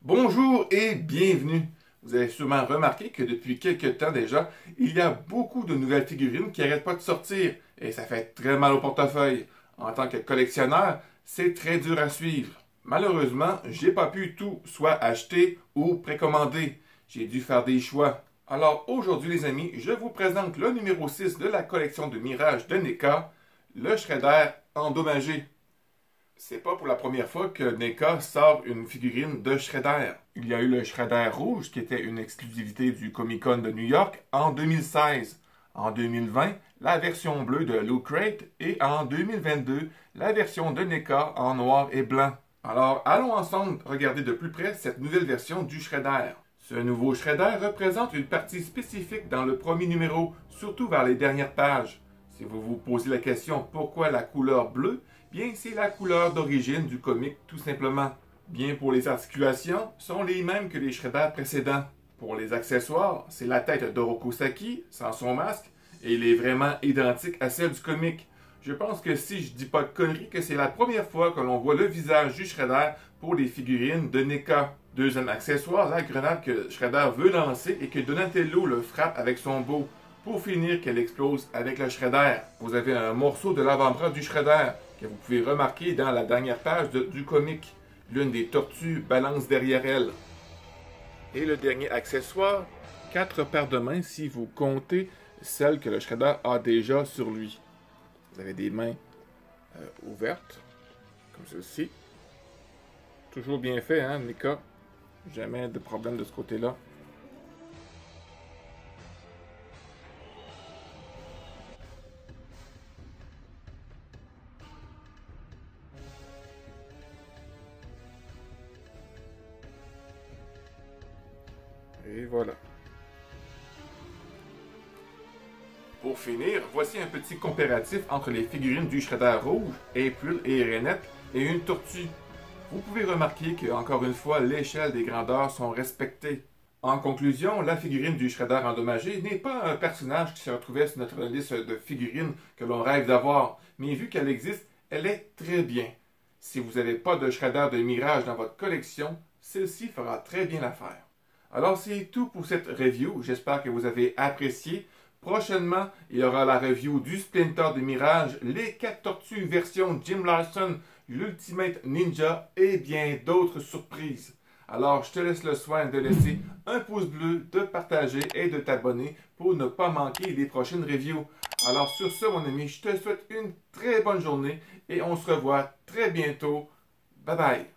Bonjour et bienvenue. Vous avez sûrement remarqué que depuis quelques temps déjà, il y a beaucoup de nouvelles figurines qui n'arrêtent pas de sortir et ça fait très mal au portefeuille. En tant que collectionneur, c'est très dur à suivre. Malheureusement, j'ai pas pu tout soit acheter ou précommander. J'ai dû faire des choix. Alors aujourd'hui les amis, je vous présente le numéro 6 de la collection de Mirage de NECA, le Shredder endommagé. C'est pas pour la première fois que NECA sort une figurine de Shredder. Il y a eu le Shredder rouge qui était une exclusivité du Comic-Con de New York en 2016. En 2020, la version bleue de Loot Crate et en 2022, la version de NECA en noir et blanc. Alors, allons ensemble regarder de plus près cette nouvelle version du Shredder. Ce nouveau Shredder représente une partie spécifique dans le premier numéro, surtout vers les dernières pages. Si vous vous posez la question pourquoi la couleur bleue, bien c'est la couleur d'origine du comic tout simplement. Bien pour les articulations, sont les mêmes que les Shredders précédents. Pour les accessoires, c'est la tête d'Oroku Saki, sans son masque, et il est vraiment identique à celle du comic. Je pense que si je dis pas de conneries, que c'est la première fois que l'on voit le visage du Shredder pour les figurines de NECA. Deuxième accessoire, la grenade que Shredder veut lancer et que Donatello le frappe avec son beau. Pour finir, qu'elle explose avec le Shredder. Vous avez un morceau de l'avant-bras du Shredder que vous pouvez remarquer dans la dernière page du comic. L'une des tortues balance derrière elle. Et le dernier accessoire, 4 paires de mains si vous comptez celles que le Shredder a déjà sur lui. Vous avez des mains ouvertes, comme ceci. Toujours bien fait, hein, NECA? Jamais de problème de ce côté-là. Et voilà. Pour finir, voici un petit comparatif entre les figurines du Shredder rouge, April et Renette, et une tortue. Vous pouvez remarquer que, encore une fois, l'échelle des grandeurs sont respectées. En conclusion, la figurine du Shredder endommagé n'est pas un personnage qui se retrouvait sur notre liste de figurines que l'on rêve d'avoir, mais vu qu'elle existe, elle est très bien. Si vous n'avez pas de Shredder de Mirage dans votre collection, celle-ci fera très bien l'affaire. Alors c'est tout pour cette review, j'espère que vous avez apprécié. Prochainement, il y aura la review du Splinter de Mirage, les 4 tortues version Jim Larson, l'Ultimate Ninja et bien d'autres surprises. Alors je te laisse le soin de laisser un pouce bleu, de partager et de t'abonner pour ne pas manquer les prochaines reviews. Alors sur ce mon ami, je te souhaite une très bonne journée et on se revoit très bientôt. Bye bye!